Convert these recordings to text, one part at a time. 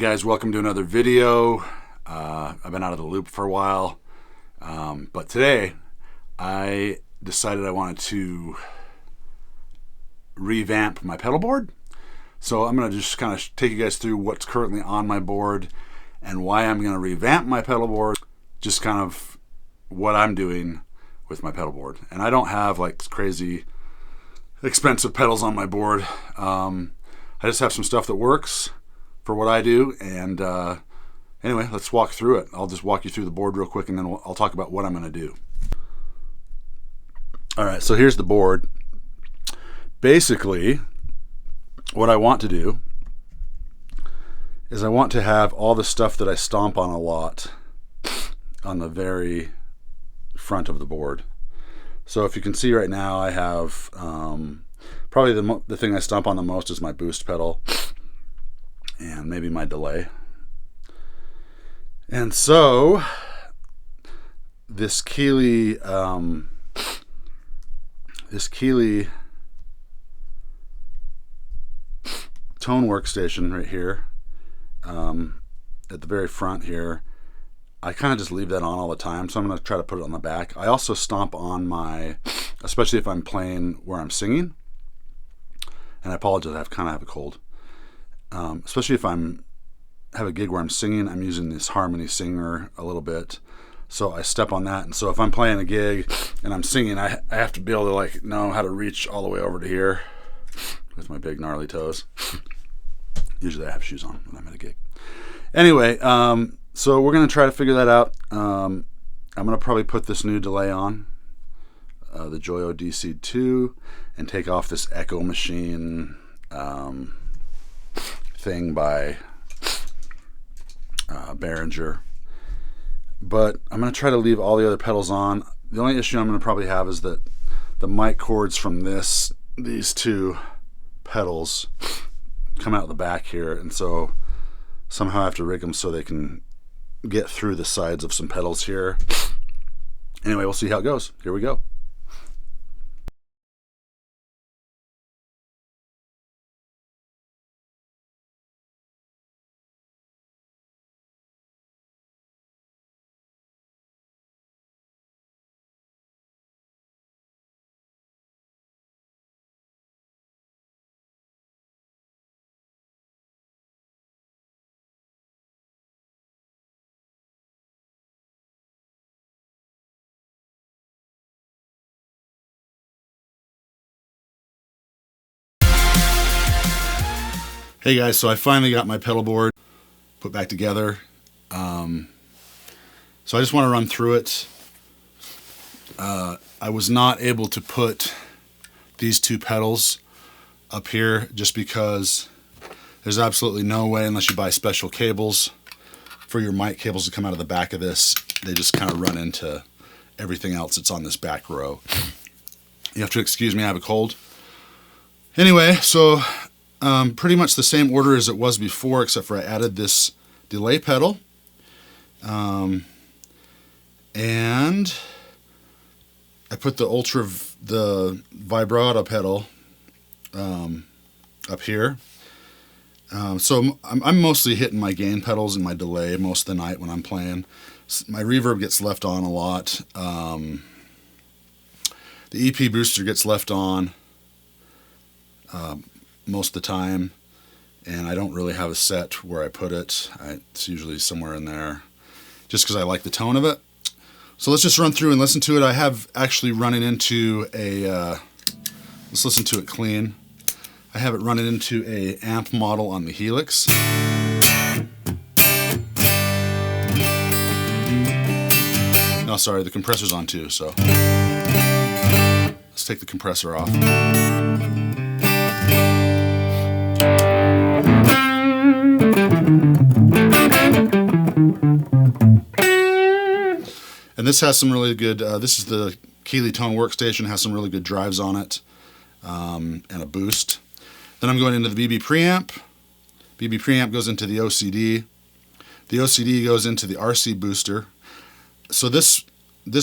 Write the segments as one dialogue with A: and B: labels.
A: guys, welcome to another video. I've been out of the loop for a while, but today I decided I wanted to revamp my pedal board. So I'm going to just kind of take you guys through what's currently on my board and why I'm going to revamp my pedal board, just kind of what I'm doing with my pedal board. And I don't have like crazy expensive pedals on my board. I just have some stuff that works for what I do, and anyway, let's walk through it. I'll just walk you through the board real quick, and then I'll talk about what I'm going to do. All right, so here's the board. Basically, what I want to do is I want to have all the stuff that I stomp on a lot on the very front of the board. So if you can see right now, I have probably the thing I stomp on the most is my boost pedal and maybe my delay. And so this Keeley tone workstation right here, at the very front here, I kind of just leave that on all the time, so I'm going to try to put it on the back. I also stomp on my, especially if I'm playing where I'm singing, and I apologize, I kind of have a cold. Especially if have a gig where I'm singing, I'm using this harmony singer a little bit, so I step on that. And so if I'm playing a gig and I'm singing, I have to be able to like know how to reach all the way over to here with my big gnarly toes. Usually I have shoes on when I'm at a gig. Anyway, so we're going to try to figure that out. I'm going to probably put this new delay on, the Joyo D-SEED II, and take off this Echo Machine thing by Behringer. But I'm going to try to leave all the other pedals on. The only issue I'm going to probably have is that the mic cords from these two pedals come out the back here, and so somehow I have to rig them so they can get through the sides of some pedals here. Anyway, we'll see how it goes. Here we go. Hey guys, so I finally got my pedal board put back together. So I just want to run through it. I was not able to put these two pedals up here just because there's absolutely no way, unless you buy special cables for your mic cables to come out of the back of this. They just kind of run into everything else that's on this back row. You have to excuse me, I have a cold. Anyway, so pretty much the same order as it was before, except for I added this delay pedal, and I put the vibrato pedal up here. So I'm mostly hitting my gain pedals and my delay most of the night when I'm playing. My reverb gets left on a lot. The EP booster gets left on most of the time, and I don't really have a set where I put it. It's usually somewhere in there just because I like the tone of it. So let's just run through and listen to it. I have actually running into let's listen to it clean. I have it running into a amp model on the Helix. No, sorry, the compressor's on too, so let's take the compressor off. And this has some really good, this is the Keeley tone workstation, has some really good drives on it, and a boost. Then I'm going into the BB preamp. BB preamp goes into the OCD. The OCD goes into the RC booster. So this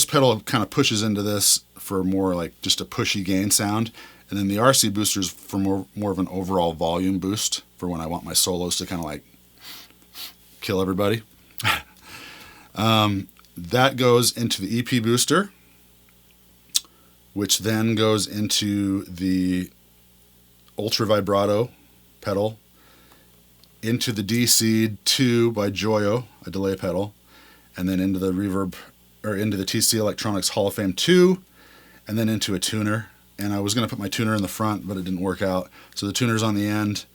A: pedal kind of pushes into this for more like just a pushy gain sound, and then the RC booster is for more of an overall volume boost for when I want my solos to kind of like kill everybody. That goes into the EP booster, which then goes into the ultra vibrato pedal, into the D-SEED II by Joyo, a delay pedal, and then into the reverb, or into the TC Electronics Hall of Fame 2, and then into a tuner. And I was going to put my tuner in the front, but it didn't work out. So the tuner's on the end.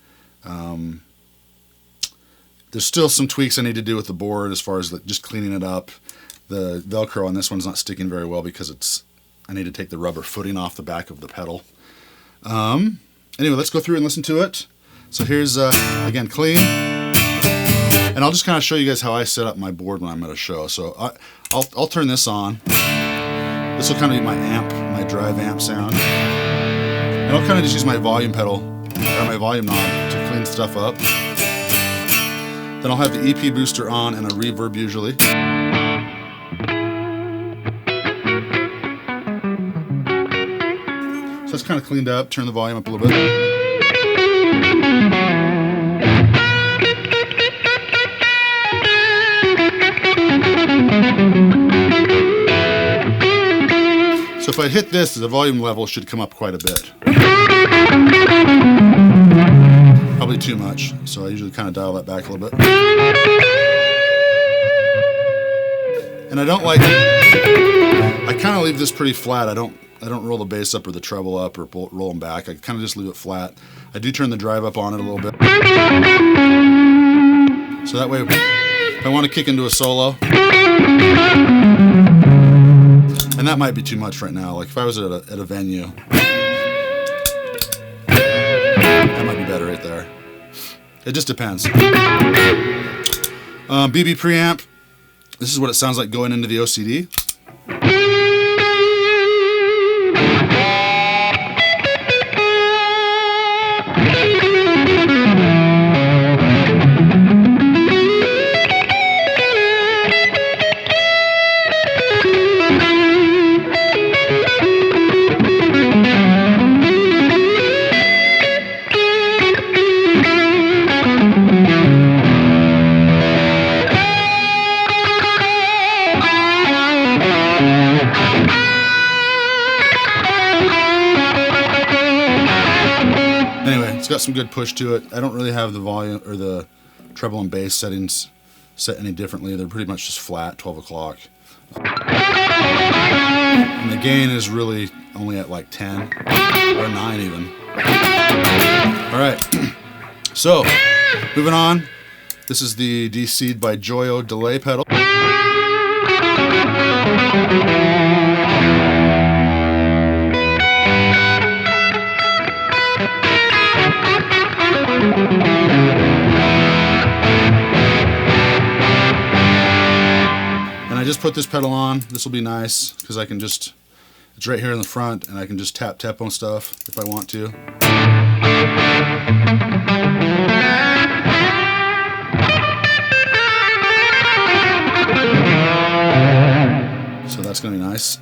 A: There's still some tweaks I need to do with the board as far as just cleaning it up. The Velcro on this one's not sticking very well because I need to take the rubber footing off the back of the pedal. Anyway, let's go through and listen to it. So here's, again, clean. And I'll just kind of show you guys how I set up my board when I'm at a show. So I'll turn this on. This will kind of be my amp, my drive amp sound. And I'll kind of just use my volume pedal, or my volume knob to clean stuff up. Then I'll have the EP booster on and a reverb usually. So that's kind of cleaned up. Turn the volume up a little bit. So if I hit this, the volume level should come up quite a bit. Probably too much, so I usually kind of dial that back a little bit. And I don't like, I kind of leave this pretty flat. I don't roll the bass up or the treble up or roll them back. I kind of just leave it flat. I do turn the drive up on it a little bit. So that way, if I want to kick into a solo, and that might be too much right now. Like if I was at a venue, that might be better right there. It just depends. BB preamp. This is what it sounds like going into the OCD. It's got some good push to it. I don't really have the volume or the treble and bass settings set any differently. They're pretty much just flat, 12 o'clock. And the gain is really only at like 10 or 9 even. All right, so moving on. This is the D-SEED by Joyo delay pedal. And I just put this pedal on. This will be nice because I can just, it's right here in the front and I can just tap on stuff if I want to. So that's going to be nice.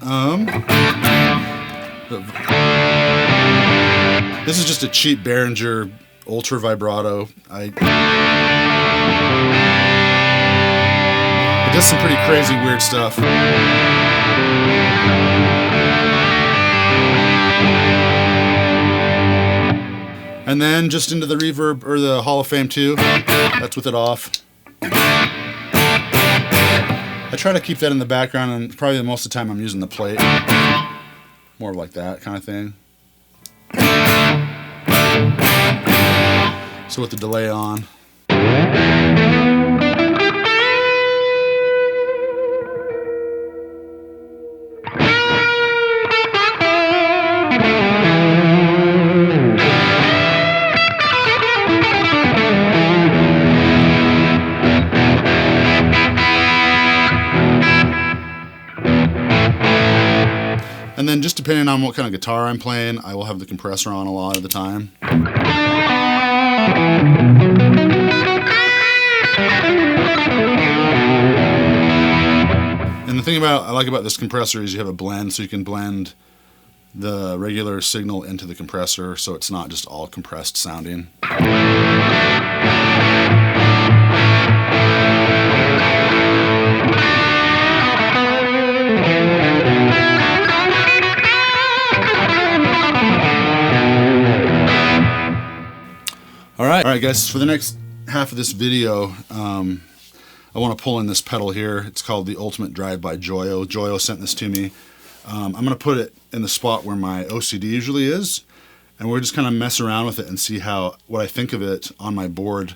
A: This is just a cheap Behringer ultra vibrato. It does some pretty crazy weird stuff. And then just into the reverb, or the Hall of Fame 2. That's with it off. I try to keep that in the background, and probably most of the time I'm using the plate. More like that kind of thing. So with the delay on. And then just depending on what kind of guitar I'm playing, I will have the compressor on a lot of the time. And the thing I like about this compressor is you have a blend, so you can blend the regular signal into the compressor, so it's not just all compressed sounding. Alright guys, for the next half of this video, I want to pull in this pedal here. It's called the Ultimate Drive by Joyo. Joyo sent this to me. I'm going to put it in the spot where my OCD usually is, and we're just kind of mess around with it and see what I think of it on my board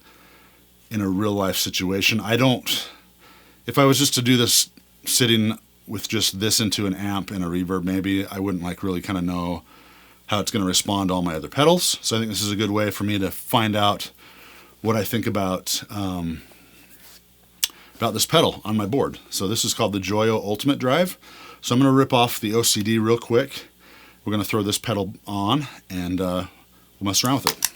A: in a real life situation. If I was just to do this sitting with just this into an amp and a reverb, maybe I wouldn't like really kind of know how it's going to respond to all my other pedals. So I think this is a good way for me to find out what I think about this pedal on my board. So this is called the Joyo Ultimate Drive. So I'm going to rip off the OCD real quick. We're going to throw this pedal on and we'll mess around with it.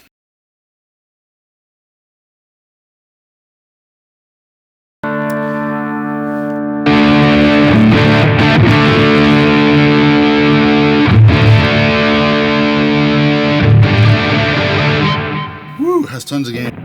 A: Woo, has tons of gain.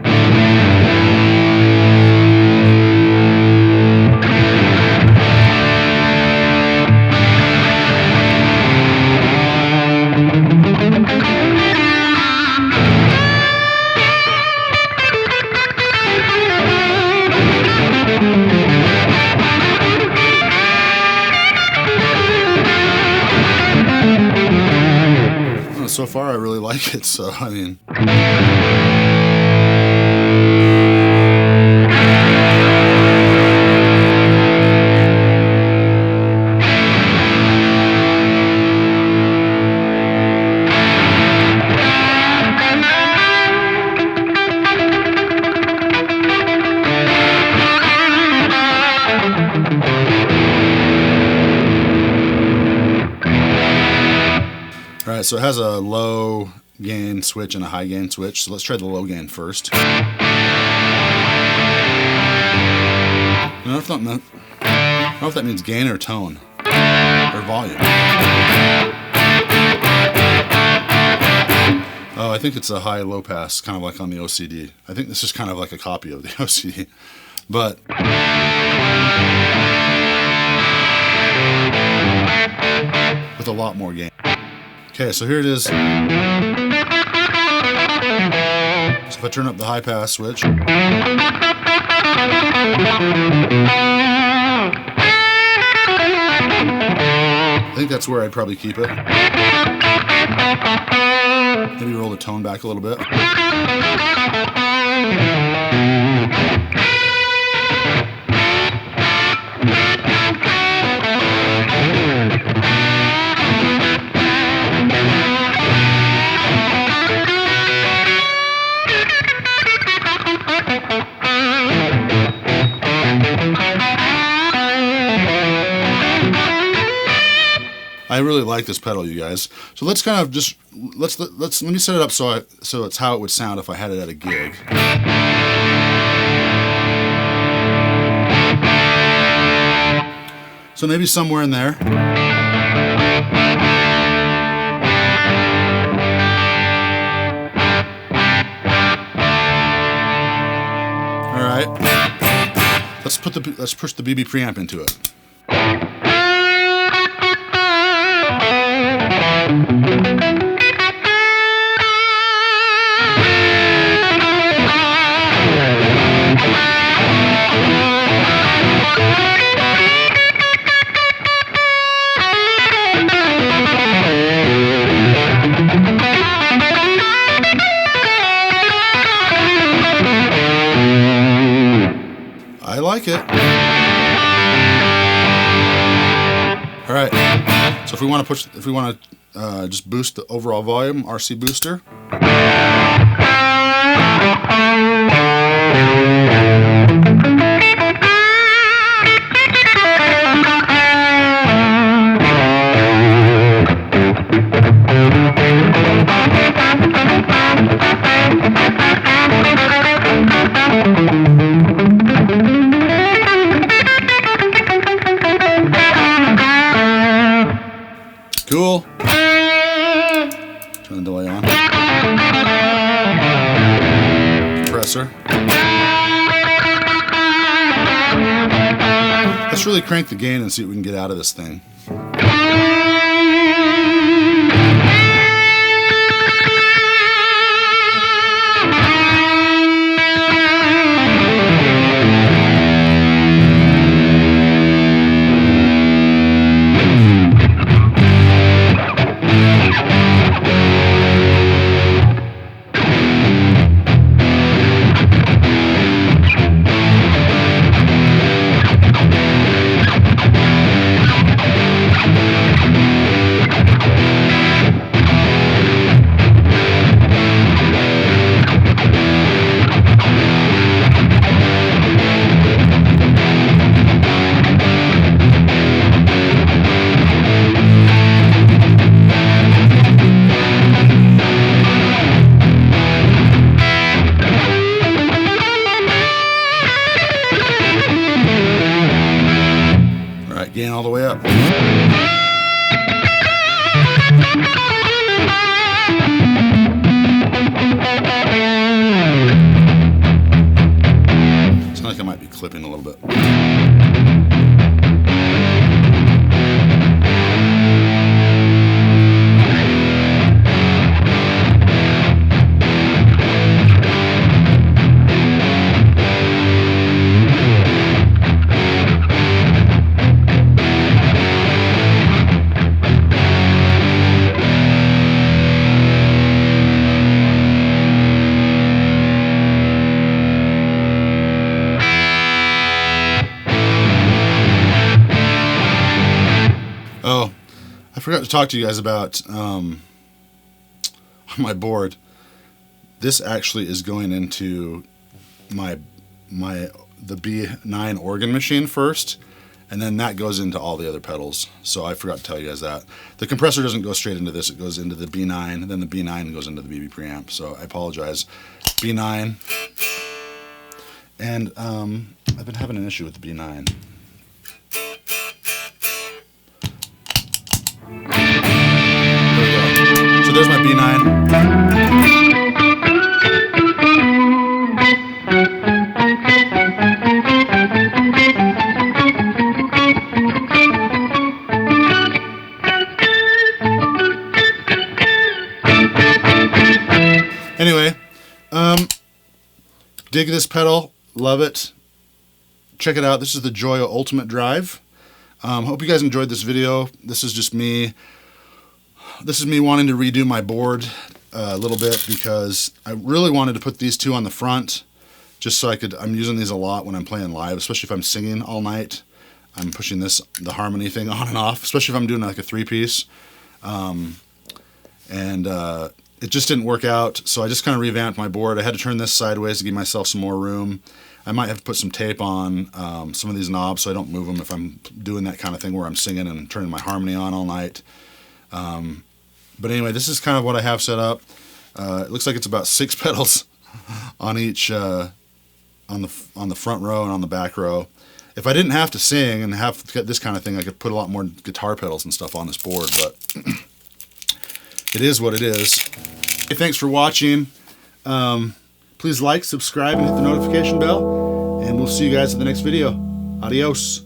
A: So far I really like it, so I mean, Alright, so it has a low gain switch and a high gain switch, so let's try the low gain first. I don't know if that means gain or tone, or volume. Oh, I think it's a high-low pass, kind of like on the OCD. I think this is kind of like a copy of the OCD, but with a lot more gain. Okay, so here it is. So if I turn up the high pass switch, I think that's where I'd probably keep it. Maybe roll the tone back a little bit. I really like this pedal, you guys. So let's kind of just let me set it up so it's how it would sound if I had it at a gig. So maybe somewhere in there. All right. Let's push the BB preamp into it. I like it. All right. So if we want to just boost the overall volume, RC booster. Cool. Turn the delay on. Compressor. Let's really crank the gain and see what we can get out of this thing. forgot to talk to you guys about my board. This actually is going into the B9 organ machine first, and then that goes into all the other pedals. So I forgot to tell you guys that. The compressor doesn't go straight into this, it goes into the B9, and then the B9 goes into the BB preamp. So I apologize. B9. And I've been having an issue with the B9. There we go. So there's my B9. Anyway, dig this pedal, love it. Check it out. This is the Joyo Ultimate Drive. Hope you guys enjoyed this video. This is just me. This is me wanting to redo my board a little bit because I really wanted to put these two on the front, just so I could. I'm using these a lot when I'm playing live, especially if I'm singing all night. I'm pushing the harmony thing on and off, especially if I'm doing like a 3-piece. It just didn't work out, so I just kind of revamped my board. I had to turn this sideways to give myself some more room. I might have to put some tape on some of these knobs so I don't move them if I'm doing that kind of thing where I'm singing and turning my harmony on all night. But anyway, this is kind of what I have set up. It looks like it's about 6 pedals on each, on the front row and on the back row. If I didn't have to sing and have this kind of thing, I could put a lot more guitar pedals and stuff on this board, but it is what it is. Hey, thanks for watching. Please like, subscribe, and hit the notification bell, and we'll see you guys in the next video. Adios.